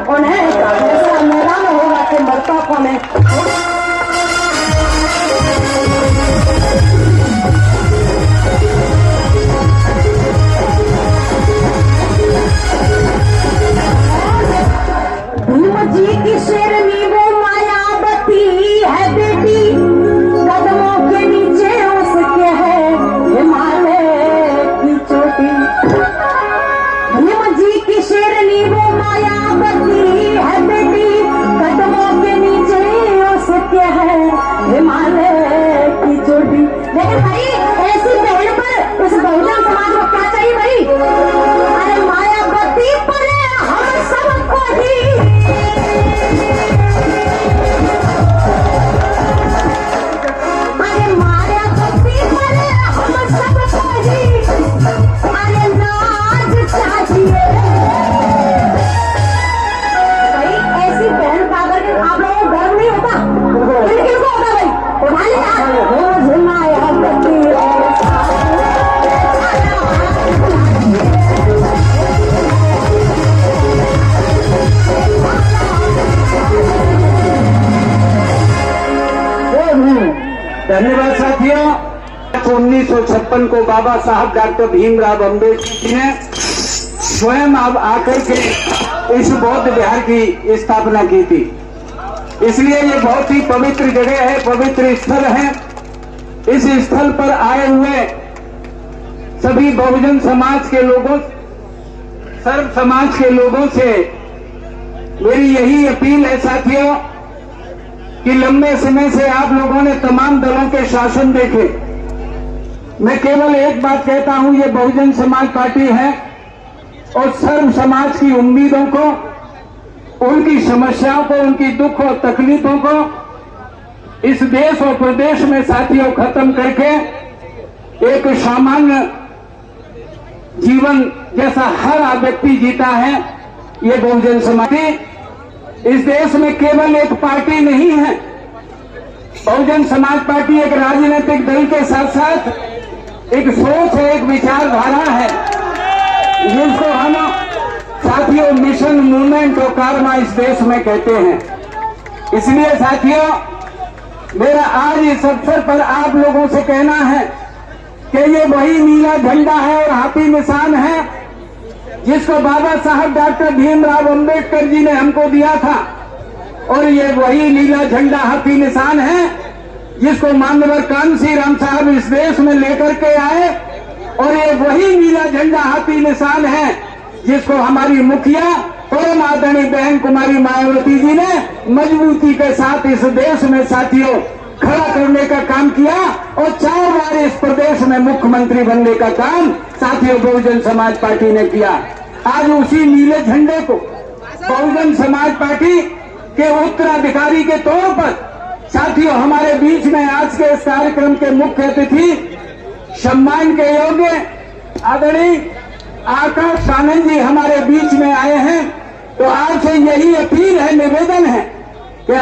कौन है, ऐसा मैदान होगा कि मरता कौन है। भीम जी की शेरनी वो मायावती है बेटी, कदमों के नीचे उसके है हिमालय की चोटी। भीम जी की शेरनी वो मायावती है बेटी, 1956 को बाबा साहब डॉक्टर भीमराव अम्बेडकर जी ने स्वयं अब आकर के इस बौद्ध विहार की स्थापना की थी। इसलिए ये बहुत ही पवित्र जगह है, पवित्र स्थल है। इस स्थल पर आए हुए सभी बहुजन समाज के लोगों, सर्व समाज के लोगों से मेरी यही अपील है साथियों कि लंबे समय से आप लोगों ने तमाम दलों के शासन देखे। मैं केवल एक बात कहता हूं, ये बहुजन समाज पार्टी है और सर्व समाज की उम्मीदों को, उनकी समस्याओं को, उनकी दुख और तकलीफों को इस देश और प्रदेश में साथियों खत्म करके एक सामान्य जीवन जैसा हर व्यक्ति जीता है ये बहुजन समाज। इस देश में केवल एक पार्टी नहीं है, बहुजन समाज पार्टी एक राजनीतिक दल के साथ साथ एक सोच है, एक विचारधारा है जिसको हम साथियों मिशन, मूवमेंट और कार्मा इस देश में कहते हैं। इसलिए साथियों मेरा आज इस अवसर पर आप लोगों से कहना है कि ये वही नीला झंडा है और हाथी निशान है जिसको बाबा साहब डॉक्टर भीमराव अम्बेडकर जी ने हमको दिया था, और ये वही नीला झंडा हाथी निशान है जिसको माननीय कान्शी राम साहब इस देश में लेकर के आए, और ये वही नीला झंडा हाथी निशान है जिसको हमारी मुखिया परम आदरणीय बहन कुमारी मायावती जी ने मजबूती के साथ इस देश में साथियों खड़ा करने का काम किया, और 4 बार इस प्रदेश में मुख्यमंत्री बनने का काम साथियों बहुजन समाज पार्टी ने किया। आज उसी नीले झंडे को बहुजन समाज पार्टी के उत्तराधिकारी के तौर पर साथियों हमारे बीच में आज के इस कार्यक्रम के मुख्य अतिथि, सम्मान के योग्य आदरणीय आकाश आनंद जी हमारे बीच में आए हैं। तो आपसे यही अपील है, निवेदन है कि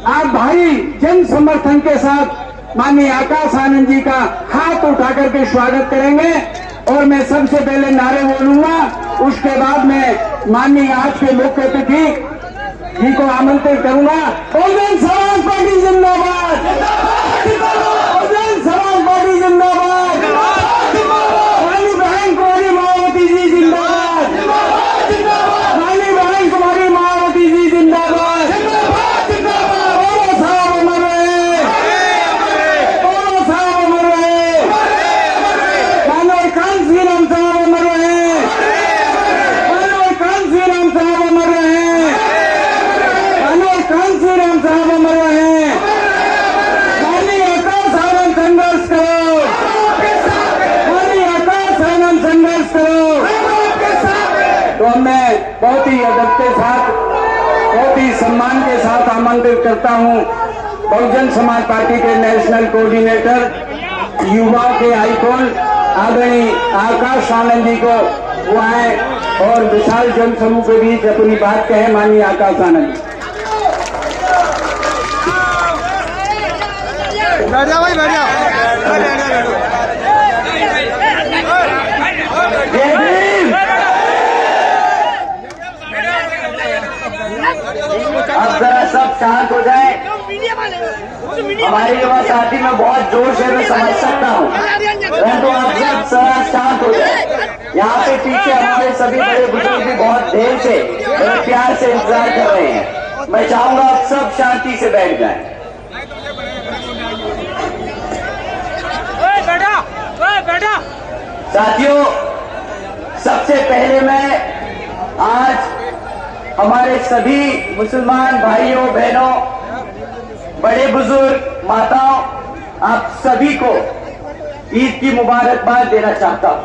आप भारी जन समर्थन के साथ माननीय आकाश आनंद जी का हाथ उठा करके स्वागत करेंगे, और मैं सबसे पहले नारे बोलूंगा, उसके बाद में माननीय आज के मुख्य अतिथि जी को आमंत्रित करूंगा। बहुजन समाज पार्टी जिंदाबाद, बहुजन समाज पार्टी जिंदाबाद, माननीय बहन कुमारी मायावती जी जिंदाबाद, माननीय बहन कुमारी मायावती जी जिंदाबाद, बहुत ही अदब के साथ, बहुत ही सम्मान के साथ आमंत्रित करता हूं बहुजन समाज पार्टी के नेशनल कोऑर्डिनेटर, युवाओं के आइकॉन आदरणीय आकाश आनंद जी को वो आए और विशाल जन समूह के बीच अपनी बात कहें। माननीय आकाश आनंद जी। बैठ जाओ भाई, बैठ जाओ। अब जरा सब शांत हो जाए। हमारे युवा साथी में बहुत जोश है, मैं समझ सकता हूँ, परंतु आप सब जरा शांत हो जाए। यहाँ पे पीछे हमारे सभी बड़े बुजुर्ग भी बहुत देर से बड़े प्यार से इंतजार कर रहे हैं। मैं चाहूंगा आप सब शांति से बैठ जाएं। साथियों, सबसे पहले मैं आज हमारे सभी मुसलमान भाइयों बहनों, बड़े बुजुर्ग, माताओं, आप सभी को ईद की मुबारकबाद देना चाहता हूं।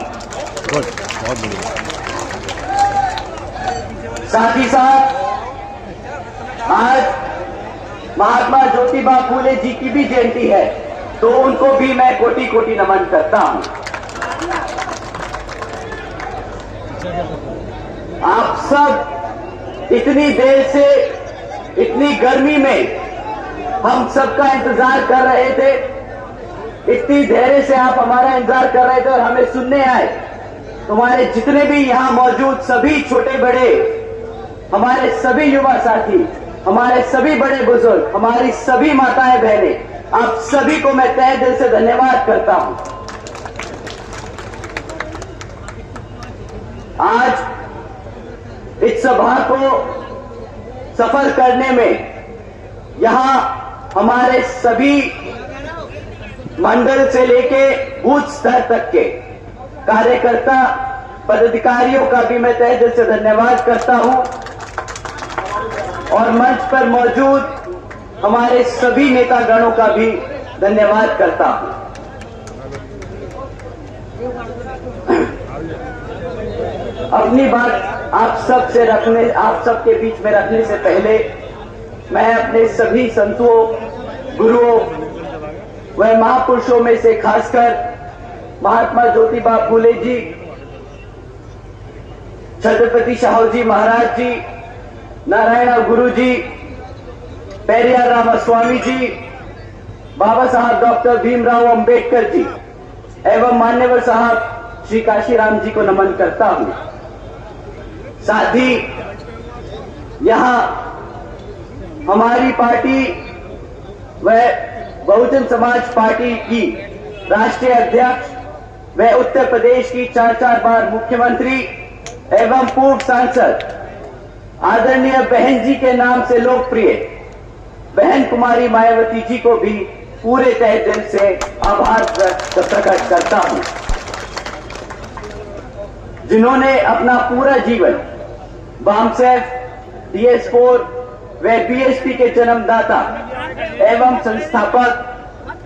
साथ ही साथ आज महात्मा ज्योतिबा फूले जी की भी जयंती है, तो उनको भी मैं कोटि कोटि नमन करता हूं। आप सब इतनी देर से, इतनी गर्मी में हम सबका इंतजार कर रहे थे, इतनी धैर्य से आप हमारा इंतजार कर रहे थे और हमें सुनने आए। तुम्हारे जितने भी यहाँ मौजूद सभी छोटे बड़े, हमारे सभी युवा साथी, हमारे सभी बड़े बुजुर्ग, हमारी सभी माताएं बहनें, आप सभी को मैं तहे दिल से धन्यवाद करता हूं। आज इस सभा को सफल करने में यहां हमारे सभी मंडल से लेके बूथ स्तर तक के कार्यकर्ता पदाधिकारियों का भी मैं तहे दिल से धन्यवाद करता हूं और मंच पर मौजूद हमारे सभी नेतागणों का भी धन्यवाद करता हूं। अपनी बात आप सबके बीच में रखने से पहले मैं अपने सभी संतों, गुरुओं व महापुरुषों में से खासकर महात्मा ज्योतिबा फूले जी, छत्रपति शाहू जी महाराज जी, नारायण गुरु जी, पेरियार रामास्वामी जी, बाबा साहब डॉक्टर भीमराव अंबेडकर जी एवं मान्यवर साहब श्री काशीराम जी को नमन करता हूं। साथ ही यहां हमारी पार्टी व बहुजन समाज पार्टी की राष्ट्रीय अध्यक्ष व उत्तर प्रदेश की 4 बार मुख्यमंत्री एवं पूर्व सांसद आदरणीय बहन जी के नाम से लोकप्रिय बहन कुमारी मायावती जी को भी पूरे तहे दिल से आभार प्रकट करता हूं, जिन्होंने अपना पूरा जीवन बामसेफ, DS4 व बीएसपी के जन्मदाता एवं संस्थापक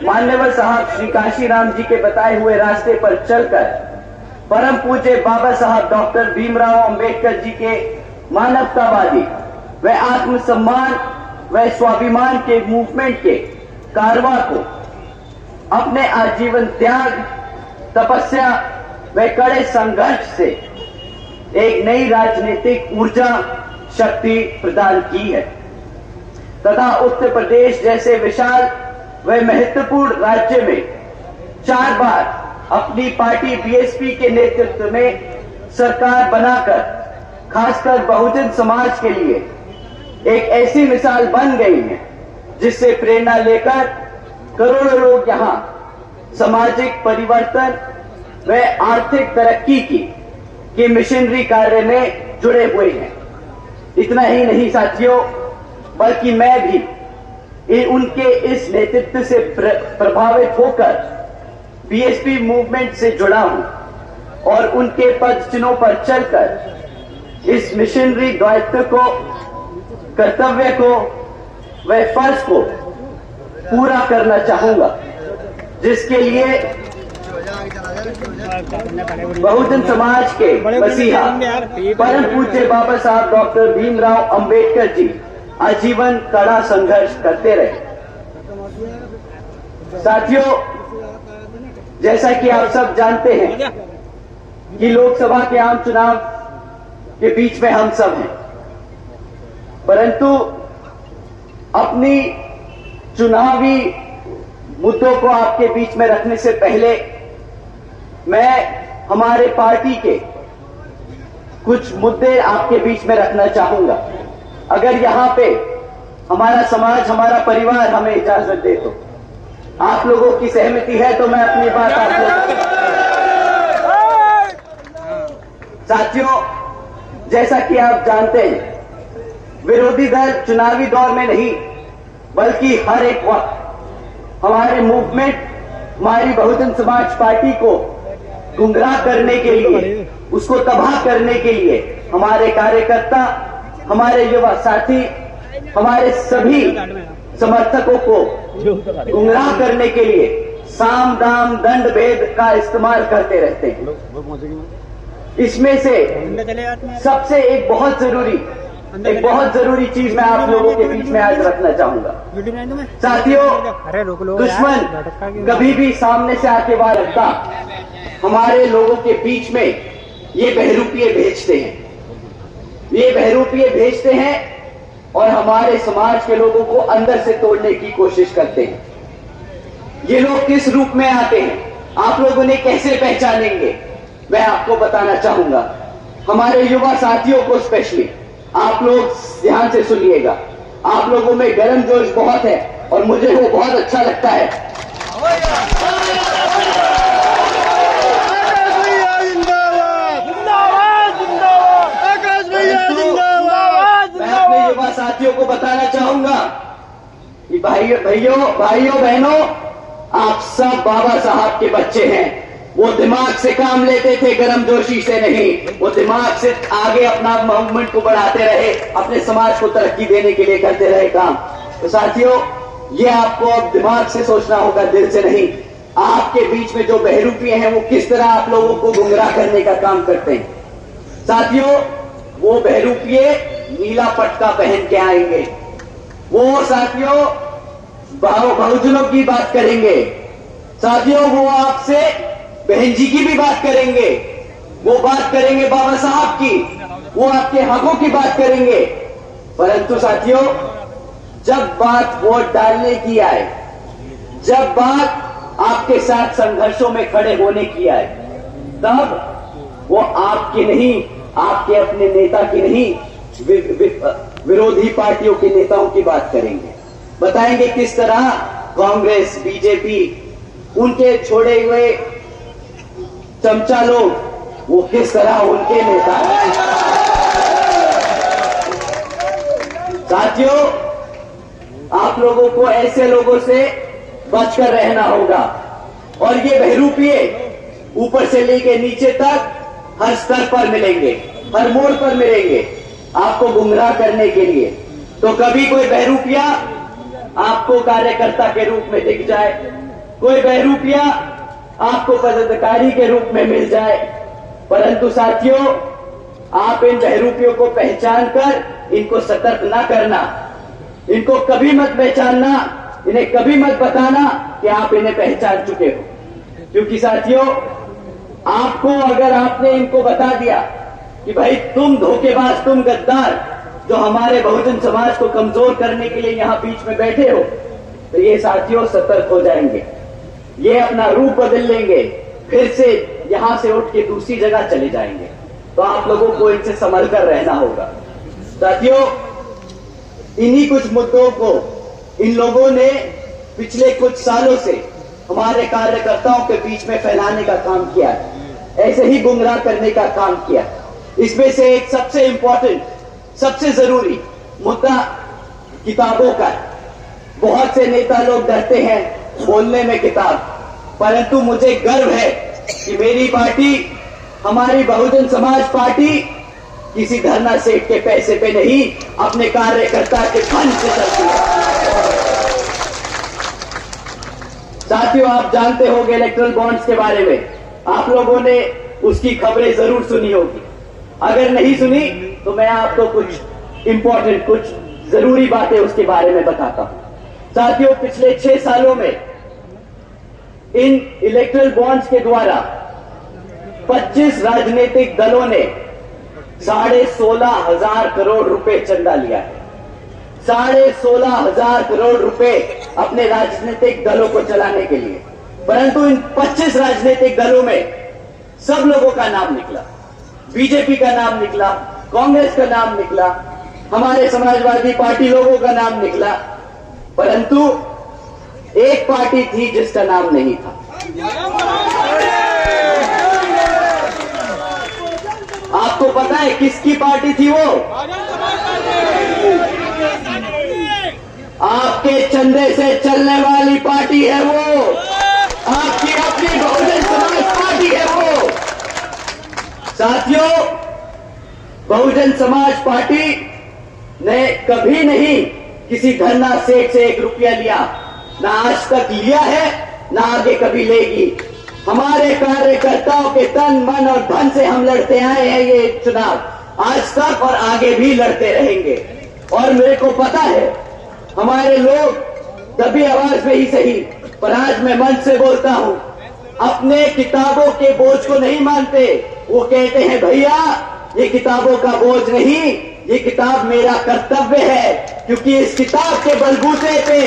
मान्यवर साहब श्री काशीराम जी के बताए हुए रास्ते पर चलकर परम पूज्य बाबा साहब डॉक्टर भीमराव अंबेडकर जी के मानवतावादी व आत्मसम्मान व स्वाभिमान के मूवमेंट के कारवां को अपने आजीवन त्याग, तपस्या व कड़े संघर्ष से एक नई राजनीतिक ऊर्जा शक्ति प्रदान की है तथा उत्तर प्रदेश जैसे विशाल व महत्वपूर्ण राज्य में 4 बार अपनी पार्टी बीएसपी के नेतृत्व में सरकार बनाकर खासकर बहुजन समाज के लिए एक ऐसी मिसाल बन गई है जिससे प्रेरणा लेकर करोड़ों लोग यहां सामाजिक परिवर्तन व आर्थिक तरक्की की मिशनरी कार्य में जुड़े हुए हैं। इतना ही नहीं साथियों, बल्कि मैं भी उनके इस नेतृत्व से प्रभावित होकर बीएसपी मूवमेंट से जुड़ा हूं और उनके पद चिन्हों पर चलकर इस मिशनरी दायित्व को, कर्तव्य को व फर्ज को पूरा करना चाहूंगा, जिसके लिए बहुजन समाज के मसीहा परम पूज्य बाबा साहब डॉक्टर भीमराव अंबेडकर जी आजीवन कड़ा संघर्ष करते रहे। साथियों, जैसा कि आप सब जानते हैं कि लोकसभा के आम चुनाव के बीच में हम सब हैं, परंतु अपनी चुनावी मुद्दों को आपके बीच में रखने से पहले मैं हमारे पार्टी के कुछ मुद्दे आपके बीच में रखना चाहूंगा। अगर यहां पे हमारा समाज, हमारा परिवार हमें इजाजत दे तो, आप लोगों की सहमति है तो मैं अपनी बात आप लोगों साथियों, जैसा कि आप जानते हैं, विरोधी दल चुनावी दौर में नहीं बल्कि हर एक वक्त हमारे मूवमेंट, हमारी बहुजन समाज पार्टी को गुमराह करने के लिए, उसको तबाह करने के लिए हमारे कार्यकर्ता, हमारे युवा साथी, हमारे सभी समर्थकों को गुमराह करने के लिए साम दाम दंड भेद का इस्तेमाल करते रहते हैं। इसमें से सबसे एक बहुत जरूरी चीज मैं आप लोगों के बीच में आज रखना चाहूंगा। साथियों, दुश्मन कभी भी सामने से आके वार रखता, हमारे लोगों के बीच में ये बहरूपिये भेजते हैं और हमारे समाज के लोगों को अंदर से तोड़ने की कोशिश करते हैं। ये लोग किस रूप में आते हैं, आप लोगों ने कैसे पहचानेंगे, मैं आपको बताना चाहूंगा। हमारे युवा साथियों को स्पेशली आप लोग ध्यान से सुनिएगा। आप लोगों में गर्म जोश बहुत है, और मुझे वो बहुत अच्छा लगता है। मैं अपने युवा साथियों को बताना चाहूंगा कि भाइयों बहनों, आप सब बाबा साहब के बच्चे हैं। वो दिमाग से काम लेते थे, गर्मजोशी से नहीं। वो दिमाग से आगे अपना मूवमेंट को बढ़ाते रहे, अपने समाज को तरक्की देने के लिए करते रहे काम। तो साथियों, ये आपको अब दिमाग से सोचना होगा, दिल से नहीं। आपके बीच में जो बहरूपिये हैं वो किस तरह आप लोगों को गुमराह करने का काम करते हैं। साथियों, वो बहरूपिये नीला पटका पहन के आएंगे। वो साथियों बहुजनों की बात करेंगे। साथियों, वो आपसे बहन जी की भी बात करेंगे। वो बात करेंगे बाबा साहब की, वो आपके हकों की बात करेंगे। परंतु साथियों, जब बात वोट डालने की आए, जब बात आपके साथ संघर्षों में खड़े होने की आए, तब वो आपके नहीं, आपके अपने नेता की नहीं, विरोधी पार्टियों के नेताओं की बात करेंगे। बताएंगे किस तरह कांग्रेस, बीजेपी, उनके छोड़े हुए चमचा लोग, वो किस तरह उनके नेता हैं। साथियों, आप लोगों को ऐसे लोगों से बचकर रहना होगा। और ये बहरूपिये ऊपर से लेके नीचे तक हर स्तर पर मिलेंगे, हर मोड़ पर मिलेंगे आपको गुमराह करने के लिए। तो कभी कोई बहरूपिया आपको कार्यकर्ता के रूप में दिख जाए, कोई बहरूपिया आपको पदाधिकारी के रूप में मिल जाए। परंतु साथियों, आप इन बहरूपियों को पहचान कर इनको सतर्क ना करना, इनको कभी मत पहचानना, इन्हें कभी मत बताना कि आप इन्हें पहचान चुके हो। क्योंकि साथियों, आपको अगर आपने इनको बता दिया कि भाई तुम धोखेबाज, तुम गद्दार, जो हमारे बहुजन समाज को कमजोर करने के लिए यहां बीच में बैठे हो, तो ये साथियों सतर्क हो जाएंगे। ये अपना रूप बदल लेंगे, फिर से यहां से उठ के दूसरी जगह चले जाएंगे। तो आप लोगों को इनसे संभल कर रहना होगा। साथियों, इन्हीं कुछ मुद्दों को इन लोगों ने पिछले कुछ सालों से हमारे कार्यकर्ताओं के बीच में फैलाने का काम किया है, ऐसे ही गुमराह करने का काम किया। इसमें से एक सबसे इंपॉर्टेंट, सबसे जरूरी मुद्दा किताबों का। बहुत से नेता लोग डरते हैं बोलने में किताब, परंतु मुझे गर्व है कि मेरी पार्टी, हमारी बहुजन समाज पार्टी किसी धरना सेठ के पैसे पे नहीं, अपने कार्यकर्ता के फंड से चलती है। साथियों, आप जानते होंगे इलेक्ट्रल बॉन्ड्स के बारे में, आप लोगों ने उसकी खबरें जरूर सुनी होगी। अगर नहीं सुनी तो मैं आपको कुछ इंपॉर्टेंट, कुछ जरूरी बातें उसके बारे में बताता हूं। साथियों, पिछले 6 सालों में इन इलेक्ट्रल बॉन्ड्स के द्वारा 25 राजनीतिक दलों ने 16,500 करोड़ रुपए चंदा लिया है। 16,500 करोड़ रुपए अपने राजनीतिक दलों को चलाने के लिए। परंतु इन 25 राजनीतिक दलों में सब लोगों का नाम निकला। बीजेपी का नाम निकला, कांग्रेस का नाम निकला, हमारे समाजवादी पार्टी लोगों का नाम निकला, परंतु एक पार्टी थी जिसका नाम नहीं था। आपको पता है किसकी पार्टी थी वो? आपके चंदे से चलने वाली पार्टी है वो, आपकी अपनी बहुजन समाज पार्टी है वो। साथियों, बहुजन समाज पार्टी ने कभी नहीं किसी धरना सेठ से 1 रुपया लिया, ना आज तक लिया है, ना आगे कभी लेगी। हमारे कार्यकर्ताओं के तन, मन और धन से हम लड़ते आए हैं ये चुनाव, आज तक और आगे भी लड़ते रहेंगे। और मेरे को पता है हमारे लोग दबी आवाज में ही सही, पर आज मैं मन से बोलता हूं, अपने किताबों के बोझ को नहीं मानते। वो कहते हैं भैया ये किताबों का बोझ नहीं, ये किताब मेरा कर्तव्य है, क्योंकि इस किताब के बलबूते पे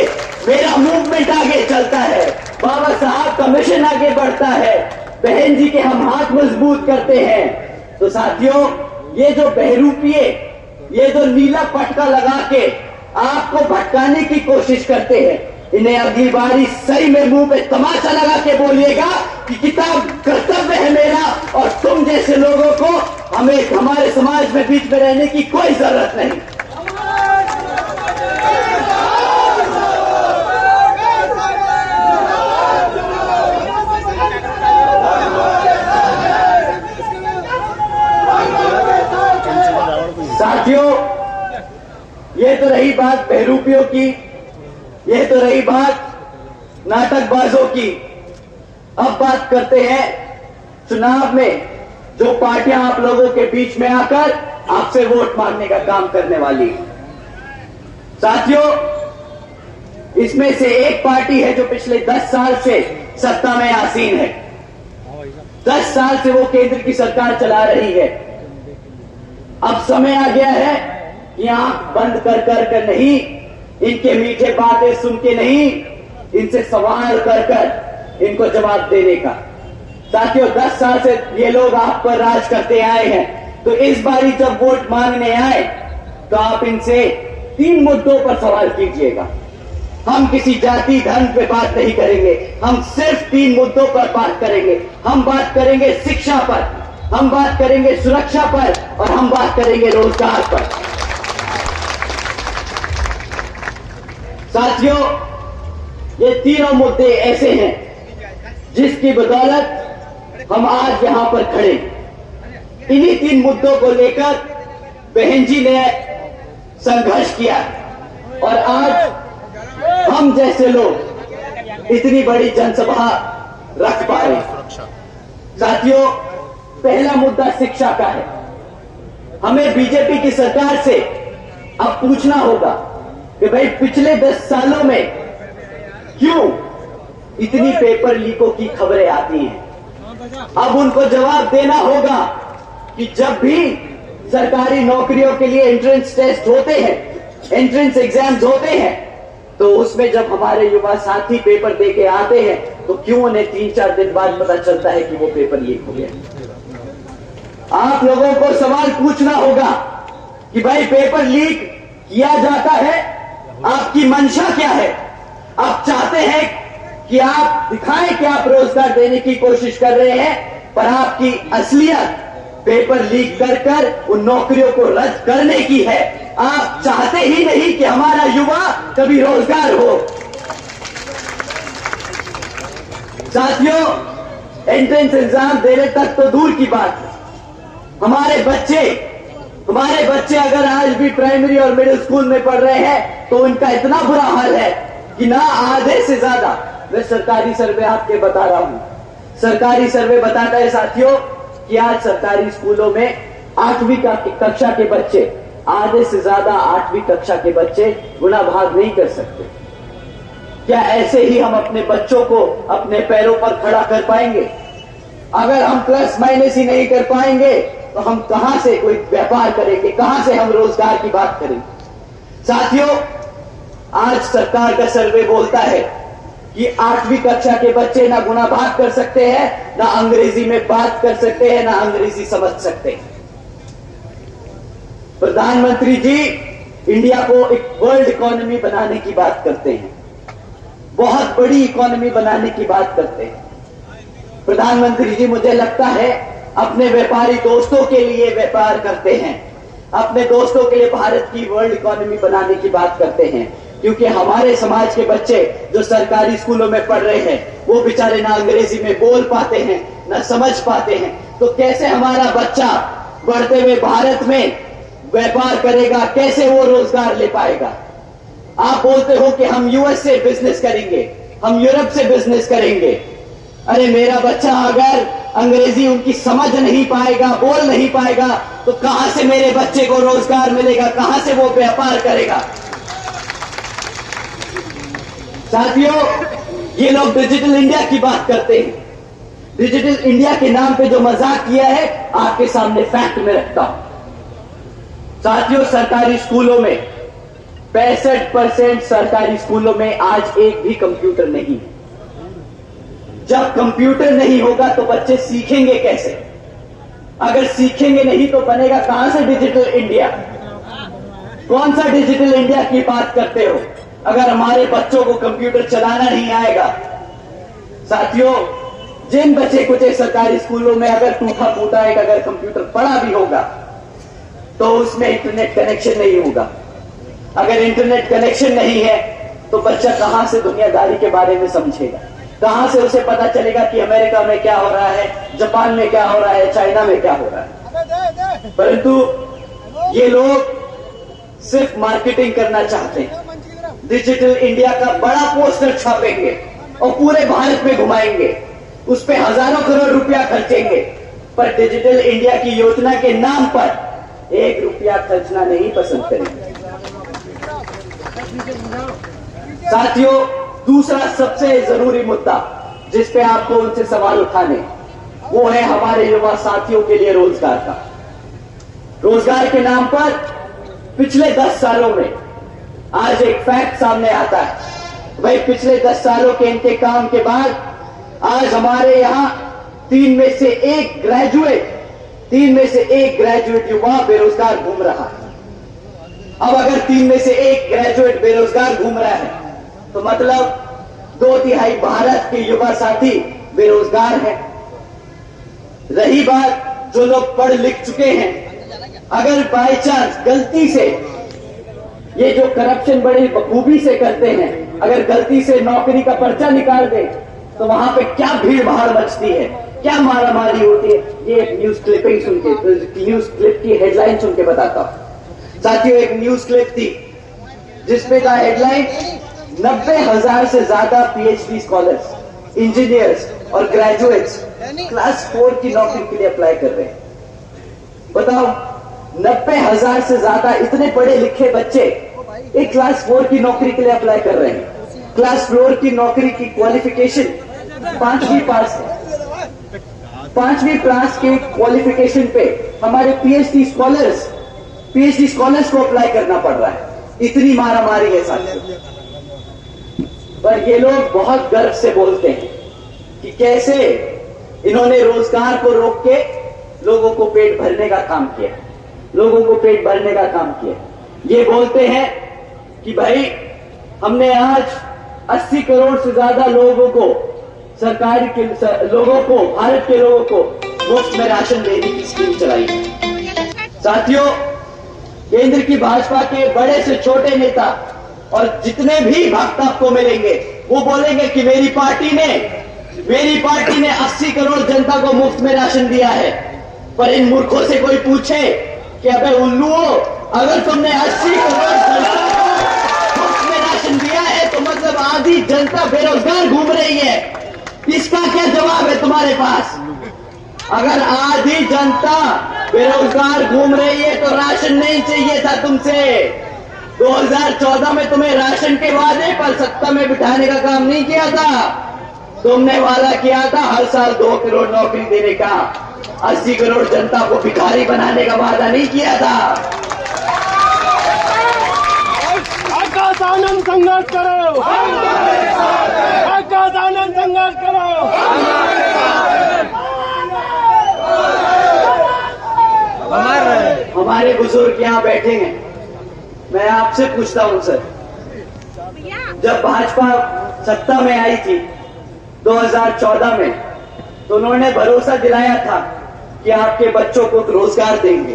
मेरा मूवमेंट आगे चलता है, बाबा साहब का मिशन आगे बढ़ता है, बहन जी के हम हाथ मजबूत करते हैं। तो साथियों, ये जो बहरूपिये, ये जो नीला पटका लगा के आपको भटकाने की कोशिश करते हैं, इन्हें अगली बारी सही में मुंह पे तमाचा लगा के बोलिएगा कि किताब कर्तव्य है मेरा, और तुम जैसे लोगों को हमें हमारे समाज में बीच में रहने की कोई जरूरत नहीं। साथियों, ये तो रही बात बहरूपियों की, ये तो रही बात नाटकबाजों की। अब बात करते हैं चुनाव में जो पार्टियां आप लोगों के बीच में आकर आपसे वोट मांगने का काम करने वाली। साथियों, इसमें से एक पार्टी है जो पिछले 10 साल से सत्ता में आसीन है। 10 साल से वो केंद्र की सरकार चला रही है। अब समय आ गया है कि आंख बंद कर नहीं, इनके मीठे बातें सुन के नहीं, इनसे सवाल कर इनको जवाब देने का। साथियों, 10 साल से ये लोग आप पर राज करते आए हैं, तो इस बारी जब वोट मांगने आए तो आप इनसे 3 मुद्दों पर सवाल कीजिएगा। हम किसी जाति धर्म पे बात नहीं करेंगे, हम सिर्फ 3 मुद्दों पर बात करेंगे। हम बात करेंगे शिक्षा पर, हम बात करेंगे सुरक्षा पर, और हम बात करेंगे रोजगार पर। साथियों, ये तीनों मुद्दे ऐसे हैं जिसकी बदौलत हम आज यहां पर खड़े। इन्हीं 3 मुद्दों को लेकर बहन जी ने संघर्ष किया, और आज हम जैसे लोग इतनी बड़ी जनसभा रख पा रहे हैं। साथियों, पहला मुद्दा शिक्षा का है। हमें बीजेपी की सरकार से अब पूछना होगा कि भाई पिछले 10 सालों में क्यों इतनी पेपर लीकों की खबरें आती हैं। अब उनको जवाब देना होगा कि जब भी सरकारी नौकरियों के लिए एंट्रेंस टेस्ट होते हैं, एंट्रेंस एग्जाम्स होते हैं, तो उसमें जब हमारे युवा साथी पेपर दे के आते हैं तो क्यों उन्हें 3-4 दिन बाद पता चलता है कि वो पेपर लीक हो गया। आप लोगों को सवाल पूछना होगा कि भाई पेपर लीक किया जाता है, आपकी मंशा क्या है। आप चाहते हैं कि आप दिखाएं कि आप रोजगार देने की कोशिश कर रहे हैं, पर आपकी असलियत पेपर लीक कर उन नौकरियों को रद्द करने की है। आप चाहते ही नहीं कि हमारा युवा कभी रोजगार हो। साथियों, एंट्रेंस एग्जाम देने तक तो दूर की बात है। हमारे बच्चे अगर आज भी प्राइमरी और मिडिल स्कूल में पढ़ रहे हैं तो उनका इतना बुरा हाल है कि ना आधे से ज्यादा, मैं सरकारी सर्वे आपके बता रहा हूं, सरकारी सर्वे बताता है साथियों कि आज सरकारी स्कूलों में 8वीं कक्षा के बच्चे, आधे से ज्यादा 8वीं कक्षा के बच्चे गुणा भाग नहीं कर सकते। क्या ऐसे ही हम अपने बच्चों को अपने पैरों पर खड़ा कर पाएंगे? अगर हम प्लस माइनस ही नहीं कर पाएंगे तो हम कहां से कोई व्यापार करेंगे, कहां से हम रोजगार की बात करेंगे। साथियों, आज सरकार का सर्वे बोलता है कि 8वीं कक्षा के बच्चे ना गुणा भाग कर सकते हैं, ना अंग्रेजी में बात कर सकते हैं, ना अंग्रेजी समझ सकते हैं। प्रधानमंत्री जी इंडिया को एक वर्ल्ड इकोनॉमी बनाने की बात करते हैं, बहुत बड़ी इकोनॉमी बनाने की बात करते हैं। प्रधानमंत्री जी मुझे लगता है अपने व्यापारी दोस्तों के लिए व्यापार करते हैं, अपने दोस्तों के लिए भारत की वर्ल्ड इकोनॉमी बनाने की बात करते हैं, क्योंकि हमारे समाज के बच्चे जो सरकारी स्कूलों में पढ़ रहे हैं वो बेचारे ना अंग्रेजी में बोल पाते हैं, ना समझ पाते हैं। तो कैसे हमारा बच्चा बढ़ते हुए भारत में व्यापार करेगा, कैसे वो रोजगार ले पाएगा? आप बोलते हो कि हम यूएस से बिजनेस करेंगे, हम यूरोप से बिजनेस करेंगे। अरे मेरा बच्चा अगर अंग्रेजी उनकी समझ नहीं पाएगा, बोल नहीं पाएगा, तो कहां से मेरे बच्चे को रोजगार मिलेगा, कहां से वो व्यापार करेगा? साथियों, ये लोग डिजिटल इंडिया की बात करते हैं। डिजिटल इंडिया के नाम पे जो मजाक किया है आपके सामने फैक्ट में रखता हूं। साथियों, सरकारी स्कूलों में 65% सरकारी स्कूलों में आज एक भी कंप्यूटर नहीं है। जब कंप्यूटर नहीं होगा तो बच्चे सीखेंगे कैसे? अगर सीखेंगे नहीं तो बनेगा कहां से डिजिटल इंडिया? कौन सा डिजिटल इंडिया की बात करते हो? अगर हमारे बच्चों को कंप्यूटर चलाना नहीं आएगा। साथियों, जिन बच्चे कुछ सरकारी स्कूलों में अगर टूटा फूटा एक अगर कंप्यूटर पड़ा भी होगा तो उसमें इंटरनेट कनेक्शन नहीं होगा। अगर इंटरनेट कनेक्शन नहीं है तो बच्चा कहां से दुनियादारी के बारे में समझेगा, कहां से उसे पता चलेगा कि अमेरिका में क्या हो रहा है, जापान में क्या हो रहा है, चाइना में क्या हो रहा है। परंतु ये लोग सिर्फ मार्केटिंग करना चाहते हैं। डिजिटल इंडिया का बड़ा पोस्टर छापेंगे और पूरे भारत में घुमाएंगे, उस पे हजारों करोड़ रुपया खर्चेंगे, पर डिजिटल इंडिया की योजना के नाम पर 1 रुपया खर्चना नहीं पसंद करेंगे। साथियों, दूसरा सबसे जरूरी मुद्दा जिस पे आपको उनसे सवाल उठाने, वो है हमारे युवा साथियों के लिए रोजगार का। रोजगार के नाम पर पिछले 10 सालों में आज एक फैक्ट सामने आता है। भाई, पिछले 10 सालों के इनके काम के बाद आज हमारे यहां 3 में से 1 ग्रेजुएट युवा बेरोजगार घूम रहा है। अब अगर 3 में से 1 ग्रेजुएट बेरोजगार घूम रहा है तो मतलब 2/3 भारत के युवा साथी बेरोजगार हैं। रही बात जो लोग पढ़ लिख चुके हैं, अगर बाय चांस गलती से ये जो करप्शन बड़ी बखूबी से करते हैं, अगर गलती से नौकरी का पर्चा निकाल दे तो वहां पे क्या भीड़ भाड़ मचती है, क्या मारामारी होती है। ये एक न्यूज क्लिपिंग सुन के, न्यूज क्लिप की हेडलाइन सुन के बताता हूं। साथियों, एक न्यूज क्लिप थी जिसपे था हेडलाइन 90,000 से ज्यादा पीएचडी स्कॉलर्स, इंजीनियर्स और ग्रेजुएट्स क्लास 4 की नौकरी के लिए अप्लाई कर रहे हैं। बताओ, 90,000 से ज्यादा इतने पढ़े लिखे बच्चे एक क्लास 4 की नौकरी के लिए अप्लाई कर रहे हैं। क्लास 4 की नौकरी की क्वालिफिकेशन 5वीं पास है। 5वीं पास के क्वालिफिकेशन पे हमारे पीएचडी स्कॉलर्स को अप्लाई करना पड़ रहा है। इतनी मारामारी है साथियों। पर ये लोग बहुत गर्व से बोलते हैं कि कैसे इन्होंने रोजगार को रोक के लोगों को पेट भरने का काम किया, ये बोलते हैं कि भाई, हमने आज 80 करोड़ से ज्यादा लोगों को, सरकारी के लोगों को, भारत के लोगों को मुफ्त में राशन देने की स्कीम चलाई है। साथियों, केंद्र की भाजपा के बड़े से छोटे नेता और जितने भी भक्त आपको मिलेंगे वो बोलेंगे कि मेरी पार्टी ने 80 करोड़ जनता को मुफ्त में राशन दिया है। पर इन मूर्खों से कोई पूछे कि अबे उल्लुओ, अगर तुमने 80 करोड़ जनता को मुफ्त में राशन दिया है तो मतलब आधी जनता बेरोजगार घूम रही है। इसका क्या जवाब है तुम्हारे पास? अगर आधी जनता बेरोजगार घूम रही है तो राशन नहीं चाहिए था तुमसे। 2014 में तुम्हें राशन के वादे पर सत्ता में बिठाने का काम नहीं किया था। तुमने वादा किया था हर साल 2 करोड़ नौकरी देने का, 80 करोड़ जनता को भिखारी बनाने का वादा नहीं किया था। आकाश आनंद संघर्ष करो, आकाश आनंद संघर्ष करो। हमारे बुजुर्ग यहाँ बैठे हैं। मैं आपसे पूछता हूँ सर, जब भाजपा सत्ता में आई थी 2014 में, तो उन्होंने भरोसा दिलाया था कि आपके बच्चों को रोजगार देंगे।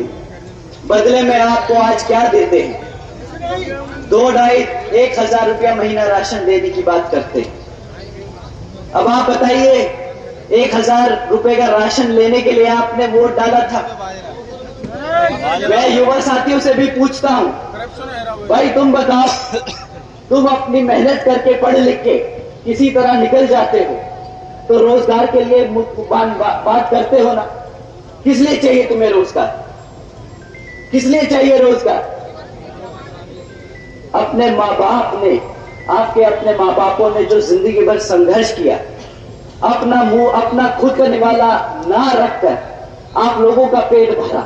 बदले में आपको आज क्या देते हैं? 2,500-1,000 रुपया महीना राशन देने की बात करते हैं। अब आप बताइए, 1,000 रुपए का राशन लेने के लिए आपने वोट डाला था। मैं युवा साथियों से भी पूछता हूं, भाई तुम बताओ, तुम अपनी मेहनत करके पढ़ लिख के किसी तरह निकल जाते हो तो रोजगार के लिए बात करते हो ना। किस लिए चाहिए तुम्हें रोजगार? किस लिए चाहिए रोजगार? अपने माँ बाप ने, आपके अपने माँ बापों ने जो जिंदगी भर संघर्ष किया, अपना खुद का निवाला ना रखकर आप लोगों का पेट भरा,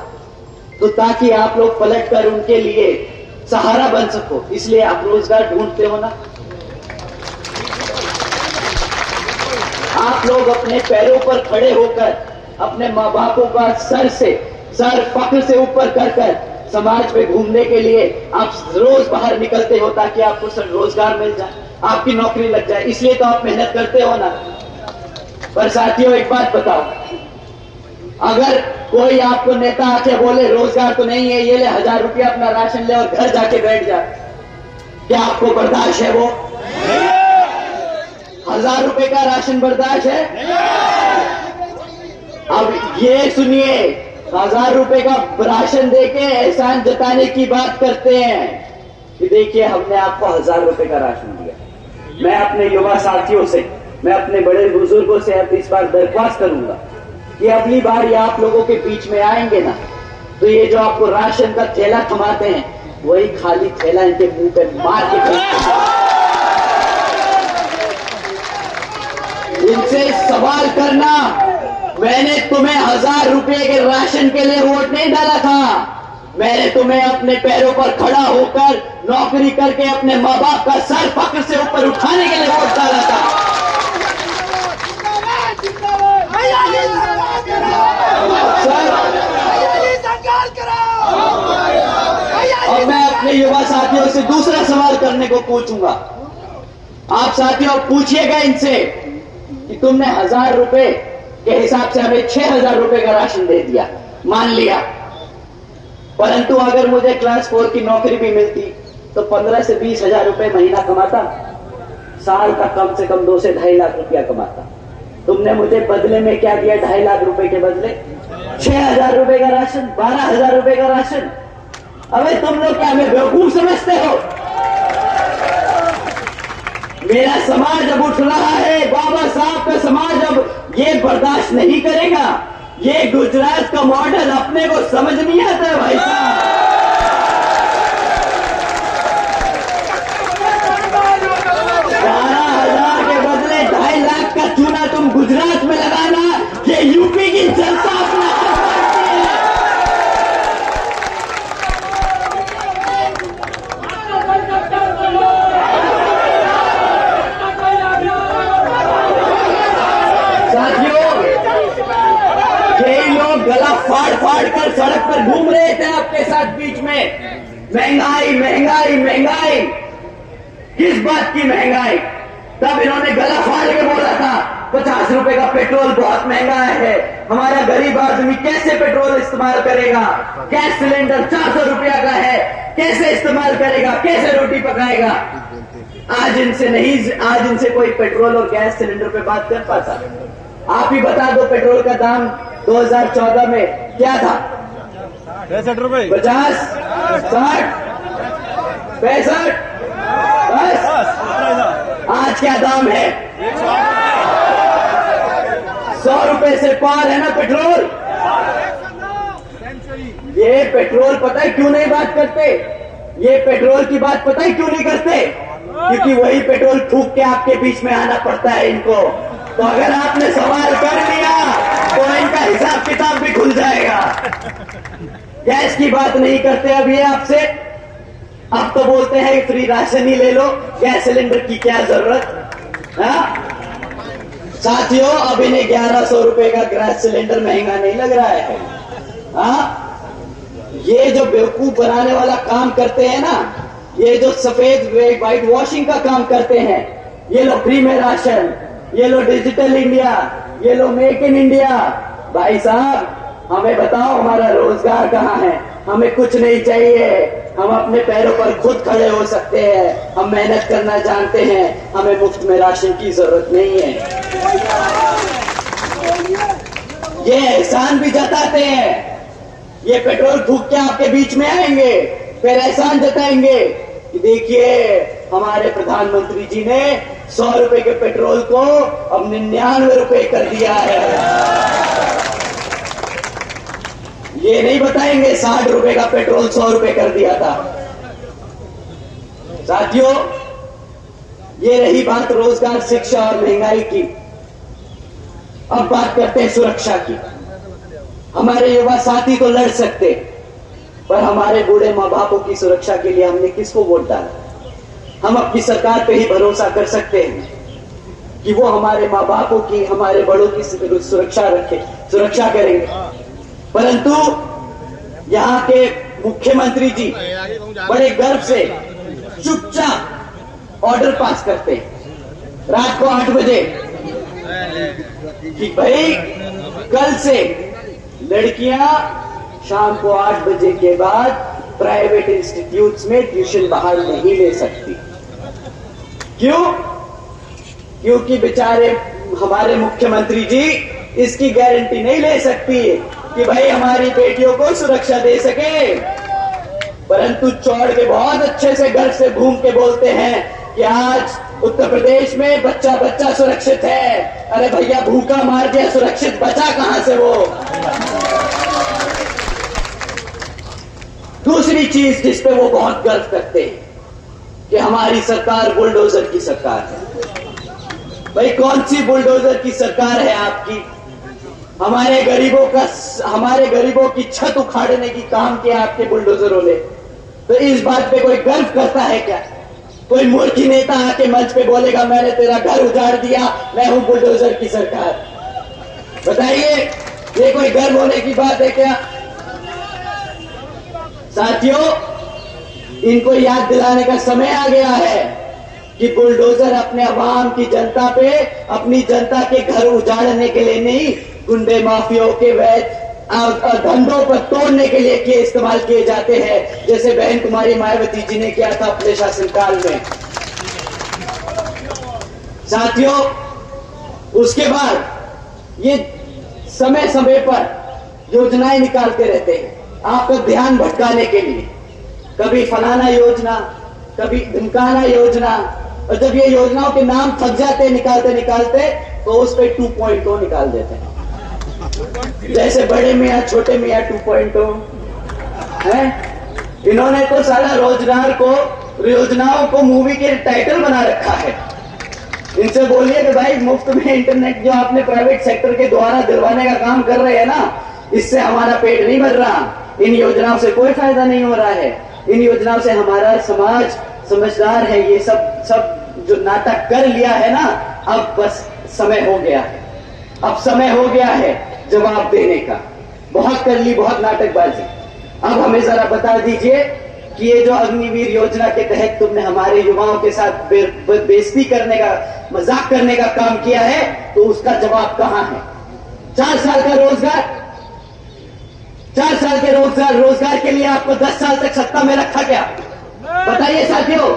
तो ताकि आप लोग पलटकर उनके लिए सहारा बन सको, इसलिए आप रोजगार ढूंढते हो ना। आप लोग अपने पैरों पर खड़े होकर अपने माँ बापों का सर फख्र से ऊपर कर समाज में घूमने के लिए आप रोज बाहर निकलते हो ताकि आपको रोजगार मिल जाए, आपकी नौकरी लग जाए, इसलिए तो आप मेहनत करते हो ना। पर साथियों एक बात बताओ, अगर कोई आपको नेता आके बोले रोजगार तो नहीं है, ये ले 1000 रुपया अपना राशन ले और घर जाके बैठ जा, क्या आपको बर्दाश्त है? वो 1000 रुपए का राशन बर्दाश्त है? अब ये सुनिए, 1000 रुपए का राशन देके एहसान जताने की बात करते हैं कि देखिए हमने आपको 1000 रुपए का राशन दिया। मैं अपने युवा साथियों से, मैं अपने बड़े बुजुर्गों से अब इस बार दरख्वास्त करूंगा कि अगली बार ये आप लोगों के बीच में आएंगे ना, तो ये जो आपको राशन का थैला थमाते हैं, वही खाली थैला इनके मुंह पे मार के इनसे सवाल करना, मैंने तुम्हें 1000 रुपए के राशन के लिए वोट नहीं डाला था, मैंने तुम्हें अपने पैरों पर खड़ा होकर नौकरी करके अपने माँ बाप का सर फक्र से ऊपर उठाने के लिए वोट डाला था। और मैं अपने युवा साथियों से दूसरा सवाल करने को पूछूंगा। आप साथियों पूछिएगा इनसे कि तुमने 1000 रुपए के हिसाब से हमें 6000 रुपए का राशन दे दिया, मान लिया, परंतु अगर मुझे क्लास 4 की नौकरी भी मिलती तो 15 से 20 हजार रुपए महीना कमाता, साल का कम से कम 2 से 2.5 लाख रुपया कमाता। तुमने मुझे बदले में क्या दिया? 2.5 लाख रुपए के बदले 6000 रुपए का राशन, 12000 रुपए का राशन। अबे तुम लोग क्या हमें बेवकूफ समझते हो? मेरा समाज अब उठ रहा है, बाबा साहब का समाज अब ये बर्दाश्त नहीं करेगा। ये गुजरात का मॉडल अपने को समझ नहीं आता है भाई साहब। 12,000 के बदले 2.5 लाख का चूना तुम गुजरात में लगाना, ये यूपी की जनता अपना गला फाड़ फाड़ कर सड़क पर घूम रहे थे आपके साथ बीच में। महंगाई महंगाई महंगाई, किस बात की महंगाई? तब इन्होंने गला फाड़ के बोला था 50 रुपए का पेट्रोल बहुत महंगा है, हमारा गरीब आदमी कैसे पेट्रोल इस्तेमाल करेगा? गैस सिलेंडर 400 रुपया का है, कैसे इस्तेमाल करेगा? कैसे रोटी पकाएगा? आज इनसे कोई पेट्रोल और गैस सिलेंडर पे बात कर पाता? आप ही बता दो, पेट्रोल का दाम 2014 में क्या था? 65 रुपए, 50, 60, 65, 10। आज क्या दाम है? 100 रुपए से पार है ना पेट्रोल। ये पेट्रोल पता है क्यों नहीं बात करते? ये पेट्रोल की बात पता है क्यों नहीं करते? क्योंकि वही पेट्रोल फूंक के आपके बीच में आना पड़ता है इनको। तो अगर आपने सवाल कर लिया तो इनका हिसाब किताब भी खुल जाएगा। गैस की बात नहीं करते अब ये आपसे, अब तो बोलते हैं फ्री राशन ही ले लो, गैस सिलेंडर की क्या जरूरत? साथियों, अब इन्हें 1100 रुपए का गैस सिलेंडर महंगा नहीं लग रहा है। ये जो बेवकूफ बनाने वाला काम करते हैं ना, ये जो सफेद व्हाइट वॉशिंग का काम करते हैं, ये लो फ्री में राशन, ये लो डिजिटल इंडिया, ये लो मेक इन इंडिया। भाई साहब हमें बताओ हमारा रोजगार कहाँ है? हमें कुछ नहीं चाहिए, हम अपने पैरों पर खुद खड़े हो सकते हैं, हम मेहनत करना जानते हैं, हमें मुफ्त में राशन की जरूरत नहीं है। ये एहसान भी जताते हैं, ये पेट्रोल फूंक के आपके बीच में आएंगे, फिर एहसान जताएंगे कि देखिए हमारे प्रधानमंत्री जी ने 100 रुपए के पेट्रोल को अब 99 रुपए कर दिया है। ये नहीं बताएंगे 60 रुपए का पेट्रोल 100 रुपए कर दिया था। साथियों, ये रही बात रोजगार, शिक्षा और महंगाई की। अब बात करते हैं सुरक्षा की। हमारे युवा साथी तो लड़ सकते, पर हमारे बूढ़े माँ बापों की सुरक्षा के लिए हमने किसको वोट डाला? हम अपनी सरकार पे ही भरोसा कर सकते हैं कि वो हमारे माँ बापों की, हमारे बड़ों की सुरक्षा करेंगे। परंतु यहाँ के मुख्यमंत्री जी बड़े गर्व से चुपचाप ऑर्डर पास करते हैं रात को 8 बजे कि भाई कल से लड़कियां शाम को 8 बजे के बाद प्राइवेट इंस्टीट्यूट्स में ट्यूशन बाहर नहीं ले सकती। क्यों? क्योंकि बेचारे हमारे मुख्यमंत्री जी इसकी गारंटी नहीं ले सकती कि भाई हमारी बेटियों को सुरक्षा दे सके, परंतु चौड़ के बहुत अच्छे से घर से घूम के बोलते हैं कि आज उत्तर प्रदेश में बच्चा बच्चा सुरक्षित है। अरे भैया भूखा मार दिया, सुरक्षित बचा कहां से वो? दूसरी चीज जिस पे वो बहुत गर्व करते हैं कि हमारी सरकार बुलडोजर की सरकार है। भाई कौन सी बुलडोजर की सरकार है आपकी? हमारे गरीबों की छत उखाड़ने की काम किया आपके बुलडोजरों ने। तो इस बात पे कोई गर्व करता है क्या? कोई मूर्खी नेता आके मंच पे बोलेगा मैंने तेरा घर उजाड़ दिया, मैं हूं बुलडोजर की सरकार? बताइए, ये कोई गर्व होने की बात है क्या? साथियों, इनको याद दिलाने का समय आ गया है कि बुलडोजर अपने अवाम की जनता पे, अपनी जनता के घर उजाड़ने के लिए नहीं, गुंडे माफियाओं के वैध धंधों पर तोड़ने के लिए इस्तेमाल किए जाते हैं, जैसे बहन कुमारी मायावती जी ने किया था अपने शासनकाल में। साथियों, उसके बाद ये समय समय पर योजनाएं निकालते रहते हैं आपका ध्यान भटकाने के लिए। कभी फलाना योजना, कभी ढिमकाना योजना, और जब ये योजनाओं के नाम थक जाते निकालते निकालते तो उस पर 2.0 निकाल देते हैं, जैसे बड़े मियाँ छोटे मियाँ 2.0 है। इन्होंने तो सारा रोजगार को, योजनाओं को मूवी के टाइटल बना रखा है। इनसे बोलिए कि भाई मुफ्त में इंटरनेट जो आपने प्राइवेट सेक्टर के द्वारा दिलवाने का काम कर रहे हैं ना, इससे हमारा पेट नहीं भर रहा, इन योजनाओं से कोई फायदा नहीं हो रहा है। इन योजनाओं से हमारा समाज समझदार है। ये सब जो नाटक कर लिया है ना, अब बस समय हो गया है। अब समय हो गया है जवाब देने का। बहुत कर ली, बहुत नाटकबाजी। अब हमें जरा बता दीजिए कि ये जो अग्निवीर योजना के तहत तुमने हमारे युवाओं के साथ बेइज्जती करने का, मजाक करने का काम किया है, तो उसका जवाब कहां है? 4 साल का रोजगार, 4 साल के रोजगार के लिए आपको 10 साल तक सत्ता में रखा क्या? बताइए साथियों।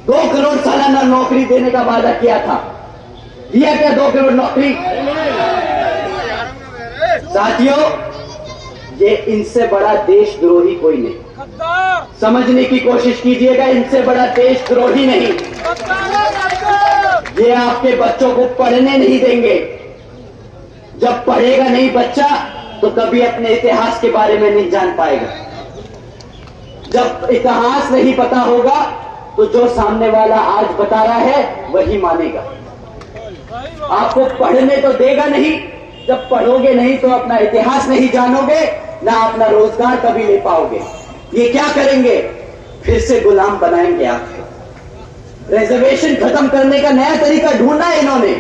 2 करोड़ सालाना नौकरी देने का वादा किया था, दिया क्या 2 करोड़ नौकरी? साथियों, ये इनसे बड़ा देशद्रोही कोई नहीं। समझने की कोशिश कीजिएगा, इनसे बड़ा देशद्रोही नहीं। ये आपके बच्चों को पढ़ने नहीं देंगे। जब पढ़ेगा नहीं बच्चा तो कभी अपने इतिहास के बारे में नहीं जान पाएगा। जब इतिहास नहीं पता होगा तो जो सामने वाला आज बता रहा है वही मानेगा। आपको पढ़ने तो देगा नहीं, जब पढ़ोगे नहीं तो अपना इतिहास नहीं जानोगे, ना अपना रोजगार कभी ले पाओगे। ये क्या करेंगे? फिर से गुलाम बनाएंगे आपको। रिजर्वेशन खत्म करने का नया तरीका ढूंढना है इन्होंने।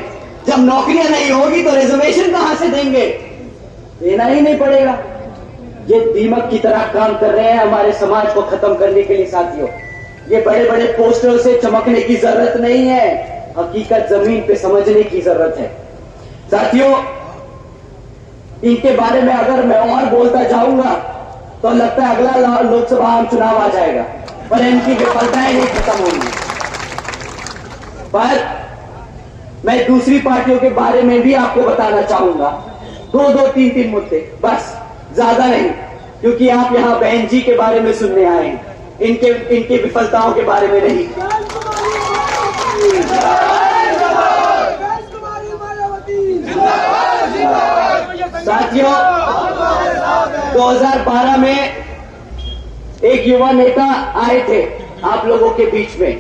जब नौकरियां नहीं होगी तो रिजर्वेशन कहां से देंगे? देना ही नहीं पड़ेगा। ये दीमक की तरह काम कर रहे हैं हमारे समाज को खत्म करने के लिए। साथियों, ये बड़े बड़े पोस्टरों से चमकने की जरूरत नहीं है, हकीकत जमीन पे समझने की जरूरत है। साथियों, इनके बारे में अगर मैं और बोलता जाऊंगा तो लगता है अगला लोकसभा चुनाव आ जाएगा, पर इनकी विफलताएं नहीं खत्म होंगी। पर मैं दूसरी पार्टियों के बारे में भी आपको बताना चाहूंगा। 2-2, 3-3 मुद्दे, बस, ज्यादा नहीं, क्योंकि आप यहां बहन जी के बारे में सुनने आए हैं, इनके विफलताओं के बारे में नहीं। साथियों, 2012 में एक युवा नेता आए थे आप लोगों के बीच में,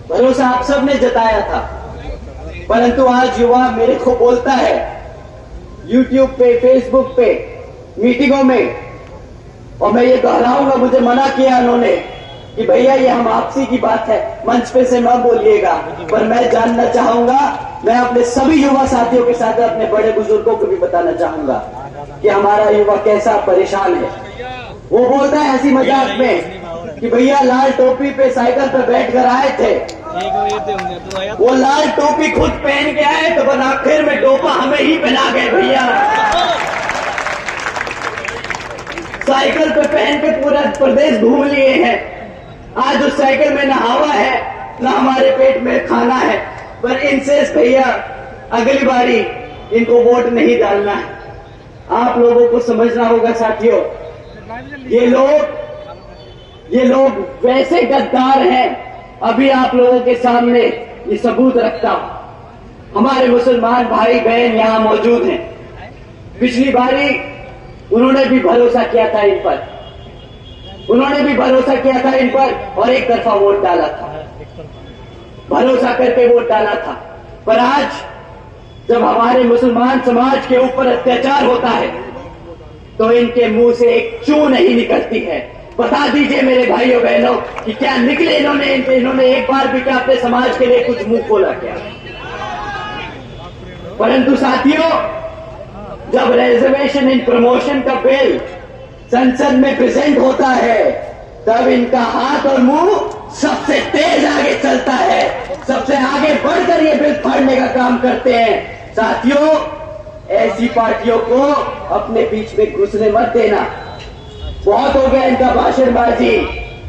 भरोसा आप सब ने जताया था, परंतु आज युवा मेरे को बोलता है YouTube पे, Facebook पे, मीटिंगों में, और मैं ये दोहराऊंगा, मुझे मना किया उन्होंने कि भैया ये हम आपसी की बात है, मंच पे से मत बोलिएगा, पर मैं जानना चाहूंगा, मैं अपने सभी युवा साथियों के साथ अपने बड़े बुजुर्गों को भी बताना चाहूंगा कि हमारा युवा कैसा परेशान है। वो बोलता है हंसी मजाक में कि भैया लाल टोपी पे साइकिल पे बैठ कर आए थे, वो लाल टोपी खुद पहन के आए तो बस आखिर में टोपा हमें ही पहना गए भैया। साइकिल पे पहन के पूरा प्रदेश घूम लिए हैं। आज उस साइकिल में ना हवा है ना हमारे पेट में खाना है। पर इनसे भैया अगली बारी इनको वोट नहीं डालना है। आप लोगों को समझना होगा साथियों, ये लोग वैसे गद्दार हैं। अभी आप लोगों के सामने ये सबूत रखता हूं। हमारे मुसलमान भाई बहन यहां मौजूद हैं। पिछली बारी उन्होंने भी भरोसा किया था इन पर, और एक तरफा वोट डाला था, भरोसा करके वोट डाला था। पर आज जब हमारे मुसलमान समाज के ऊपर अत्याचार होता है तो इनके मुंह से एक चू नहीं निकलती है। बता दीजिए मेरे भाइयों बहनों कि क्या निकले इन्होंने एक बार भी क्या अपने समाज के लिए कुछ मुंह खोला क्या? परंतु साथियों, जब रिजर्वेशन इन प्रमोशन का बिल संसद में प्रेजेंट होता है तब इनका हाथ और मुंह सबसे तेज आगे चलता है, सबसे आगे बढ़कर ये बिल फाड़ने का काम करते हैं। साथियों, ऐसी पार्टियों को अपने बीच में घुसने मत देना। बहुत हो गया इनका भाषणबाजी,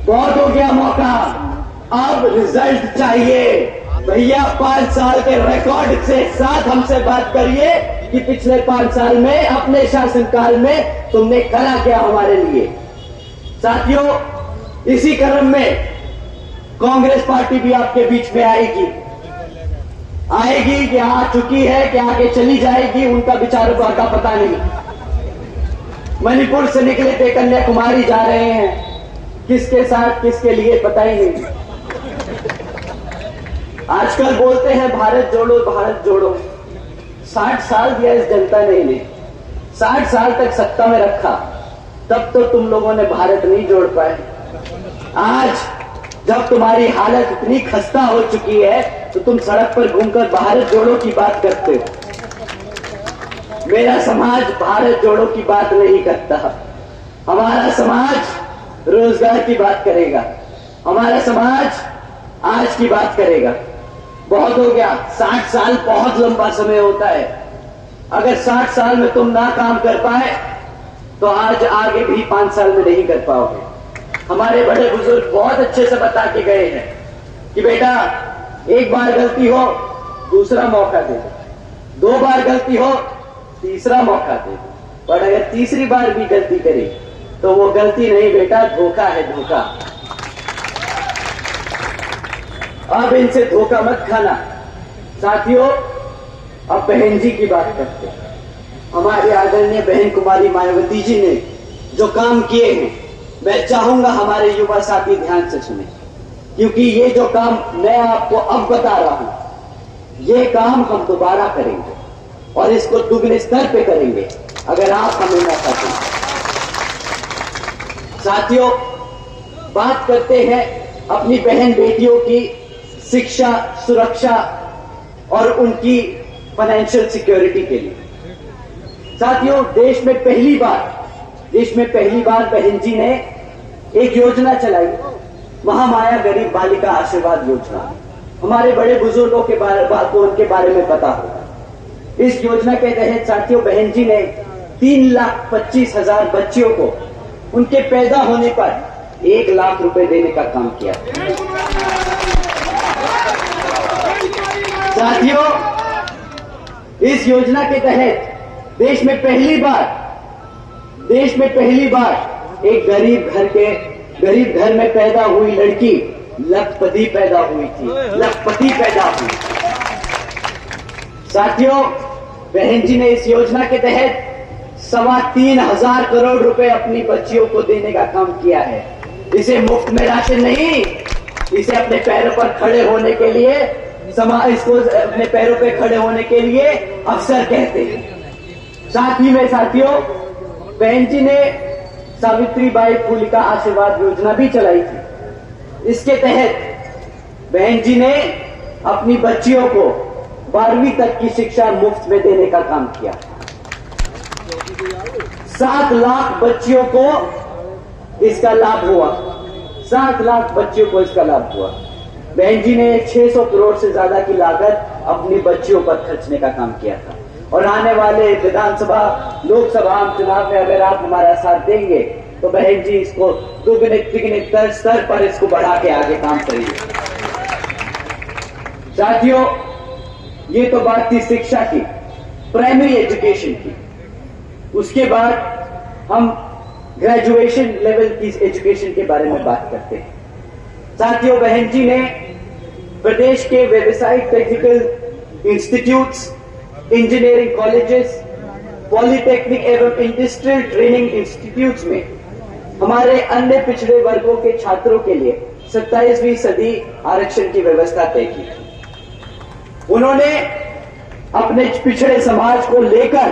बहुत हो गया मौका, अब रिजल्ट चाहिए भैया। 5 साल के रिकॉर्ड से साथ हमसे बात करिए कि पिछले 5 साल में अपने शासनकाल में तुमने करा क्या हमारे लिए। साथियों, इसी क्रम में कांग्रेस पार्टी भी आपके बीच में आएगी कि आ चुकी है कि आगे चली जाएगी, उनका विचारों का पता नहीं। मणिपुर से निकले थे, कन्याकुमारी जा रहे हैं, किसके साथ किसके लिए पता ही नहीं। आजकल बोलते हैं भारत जोड़ो भारत जोड़ो। 60 साल दिया इस जनता ने इन्हें, 60 साल तक सत्ता में रखा, तब तो तुम लोगों ने भारत नहीं जोड़ पाए। आज जब तुम्हारी हालत इतनी खस्ता हो चुकी है तो तुम सड़क पर घूमकर भारत जोड़ो की बात करते हो। मेरा समाज भारत जोड़ो की बात नहीं करता। हमारा समाज रोजगार की बात करेगा, हमारा समाज आज की बात करेगा। बहुत हो गया, 60 साल बहुत लंबा समय होता है। अगर 60 साल में तुम ना काम कर पाए तो आज आगे भी 5 साल में नहीं कर पाओगे। हमारे बड़े बुजुर्ग बहुत अच्छे से बता के गए हैं कि बेटा, एक बार गलती हो दूसरा मौका दे दो, 2 बार गलती हो तीसरा मौका दे दो, पर अगर तीसरी बार भी गलती करे तो वो गलती नहीं बेटा, धोखा है, धोखा। अब इनसे धोखा मत खाना। साथियों, अब बहन जी की बात करते हैं। हमारी आदरणीय बहन कुमारी मायावती जी ने जो काम किए हैं, मैं चाहूंगा हमारे युवा साथी ध्यान से सुने, क्योंकि ये जो काम मैं आपको अब बता रहा हूं, ये काम हम दोबारा करेंगे और इसको दुगने स्तर पे करेंगे अगर आप हमें मौका दें। साथियों, बात करते हैं अपनी बहन बेटियों की शिक्षा, सुरक्षा और उनकी फाइनेंशियल सिक्योरिटी के लिए। साथियों, देश में पहली बार बहन जी ने एक योजना चलाई, महामाया गरीब बालिका आशीर्वाद योजना। हमारे बड़े बुजुर्गों के बारे में पता होगा। इस योजना के तहत साथियों, बहन जी ने 3,25,000 बच्चियों को उनके पैदा होने पर 1 लाख रुपए देने का काम किया। साथियों, इस योजना के तहत देश में पहली बार एक गरीब घर में पैदा हुई लड़की लखपति पैदा हुई थी। साथियों, बहन जी ने इस योजना के तहत 3,25,000 करोड़ रुपए अपनी बच्चियों को देने का काम किया है। इसे मुफ्त में राशन नहीं, इसे अपने पैरों पर खड़े होने के लिए इसको अपने पैरों पे खड़े होने के लिए अवसर कहते हैं। साथ ही में साथियों, बहन जी ने सावित्रीबाई फुले का आशीर्वाद योजना भी चलाई थी। इसके तहत बहन जी ने अपनी बच्चियों को 12वीं तक की शिक्षा मुफ्त में देने का काम किया। 7 लाख बच्चियों को इसका लाभ हुआ। 7 लाख बच्चियों को इसका लाभ हुआ। बहन जी ने 600 करोड़ से ज्यादा की लागत अपनी बच्चियों पर खर्चने का काम किया था। और आने वाले विधानसभा लोकसभा चुनाव में अगर आप हमारा साथ देंगे तो बहन जी इसको दुगने तिगुने स्तर पर इसको बढ़ा के आगे काम करेंगे। साथियों, ये तो बात थी शिक्षा की, प्राइमरी एजुकेशन की। उसके बाद हम ग्रेजुएशन लेवल की एजुकेशन के बारे में बात करते हैं। साथियों, बहन जी ने प्रदेश के व्यावसायिक technical institutes, engineering colleges, polytechnic एवं इंडस्ट्रियल ट्रेनिंग इंस्टीट्यूट्स में हमारे अन्य पिछड़े वर्गों के छात्रों के लिए 27वीं सदी आरक्षण की व्यवस्था तय की। उन्होंने अपने पिछड़े समाज को लेकर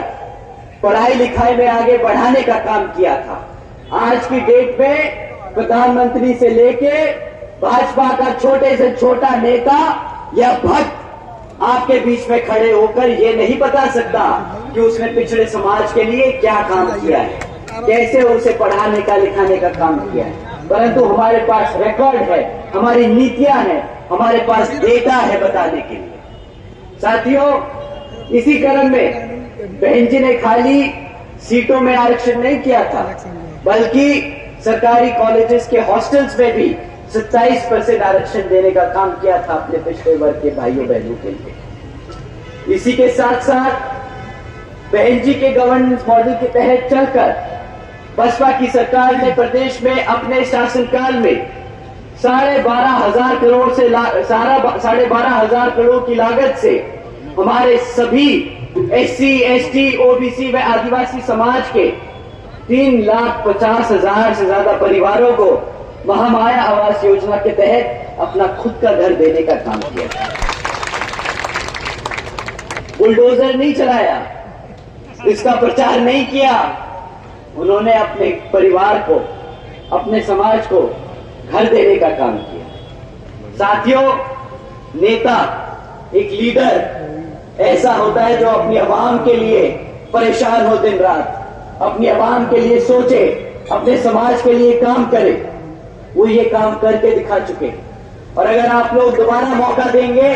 पढ़ाई लिखाई में आगे बढ़ाने का काम किया था। आज की डेट में प्रधानमंत्री से लेके भाजपा का छोटे से छोटा नेता या भक्त आपके बीच में खड़े होकर ये नहीं बता सकता कि उसने पिछड़े समाज के लिए क्या काम किया है, कैसे उसे पढ़ाने का लिखाने का काम किया है। परंतु हमारे पास रिकॉर्ड है, हमारी नीतियां हैं, हमारे पास डेटा है बताने के लिए। साथियों, इसी क्रम में बहन जी ने खाली सीटों में आरक्षण नहीं किया था, बल्कि सरकारी कॉलेजेस के हॉस्टल्स में भी 27% आरक्षण देने का काम किया था अपने पिछड़े वर्ग के भाइयों बहनों के लिए। इसी के साथ साथ बहन जी के गवर्नेंस मॉडल के तहत चलकर बसपा की सरकार ने प्रदेश में अपने शासनकाल में 12,500 करोड़ से 12,500 करोड़ की लागत से हमारे सभी SC, ST, OBC व आदिवासी समाज के 3,50,000 से ज्यादा परिवारों को महामाया आवास योजना के तहत अपना खुद का घर देने का काम किया। बुलडोजर नहीं चलाया, इसका प्रचार नहीं किया। उन्होंने अपने परिवार को, अपने समाज को घर देने का काम किया। साथियों, नेता, एक लीडर ऐसा होता है जो अपनी आवाम के लिए परेशान हो दिन रात, अपनी आवाम के लिए सोचे, अपने समाज के लिए काम करे। वो ये काम करके दिखा चुके। और अगर आप लोग दोबारा मौका देंगे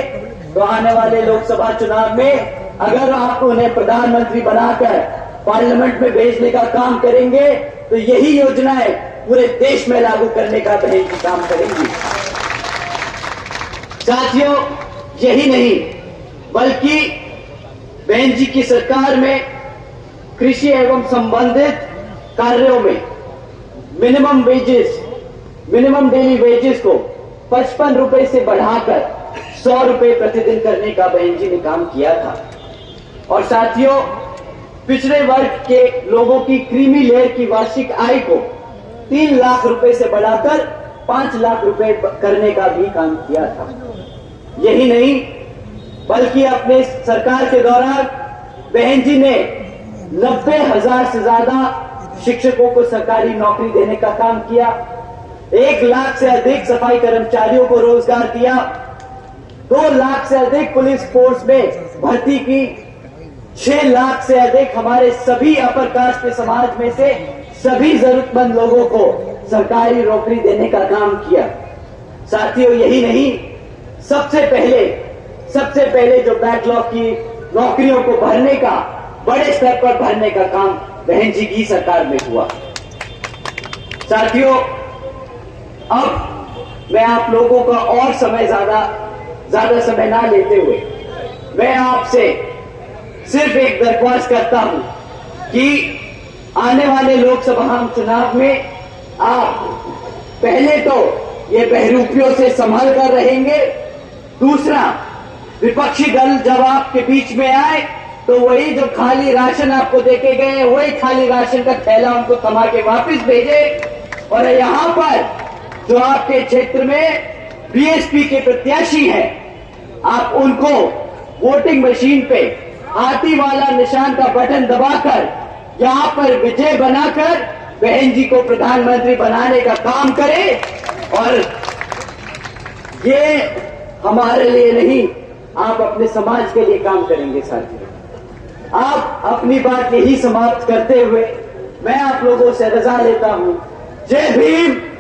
तो आने वाले लोकसभा चुनाव में अगर आप उन्हें प्रधानमंत्री बनाकर पार्लियामेंट में भेजने का काम करेंगे तो यही योजनाएं पूरे देश में लागू करने का बहन जी काम करेंगी। साथियों, यही नहीं बल्कि बहन जी की सरकार में कृषि एवं संबंधित कार्यों में मिनिमम डेली वेजेस को 55 रुपए से बढ़ाकर 100 रुपए प्रतिदिन करने का बहन जी ने काम किया था। और साथियों, पिछड़े वर्ग के लोगों की क्रीमी लेयर की वार्षिक आय को 3 लाख रुपए से बढ़ाकर 5 लाख रुपए करने का भी काम किया था। यही नहीं बल्कि अपने सरकार के दौरान बहन जी ने 90,000 से ज्यादा शिक्षकों को सरकारी नौकरी देने का काम किया। 1 लाख से अधिक सफाई कर्मचारियों को रोजगार दिया। 2 लाख से अधिक पुलिस फोर्स में भर्ती की। 6 लाख से अधिक हमारे सभी अपर कास्ट के समाज में से सभी जरूरतमंद लोगों को सरकारी नौकरी देने का काम किया। साथियों, यही नहीं, सबसे पहले जो बैकलॉग की नौकरियों को भरने का, बड़े स्तर पर भरने का काम बहन जी की सरकार में हुआ। साथियों, अब मैं आप लोगों का और ज्यादा समय ना लेते हुए मैं आपसे सिर्फ एक दरख्वास्त करता हूं कि आने वाले लोकसभा चुनाव में आप पहले तो ये बहरूपियों से संभल कर रहेंगे। दूसरा, विपक्षी दल जब आपके बीच में आए तो वही जो खाली राशन आपको देके गए वही खाली राशन का थैला उनको थमा के वापस भेजे। और यहां पर जो आपके क्षेत्र में बीएसपी के प्रत्याशी हैं, आप उनको वोटिंग मशीन पे हाथी वाला निशान का बटन दबाकर यहां पर विजय बनाकर बहन जी को प्रधानमंत्री बनाने का काम करें। और ये हमारे लिए नहीं, आप अपने समाज के लिए काम करेंगे साथियों। आप अपनी बात यही समाप्त करते हुए मैं आप लोगों से रजा लेता हूं। जय भीम,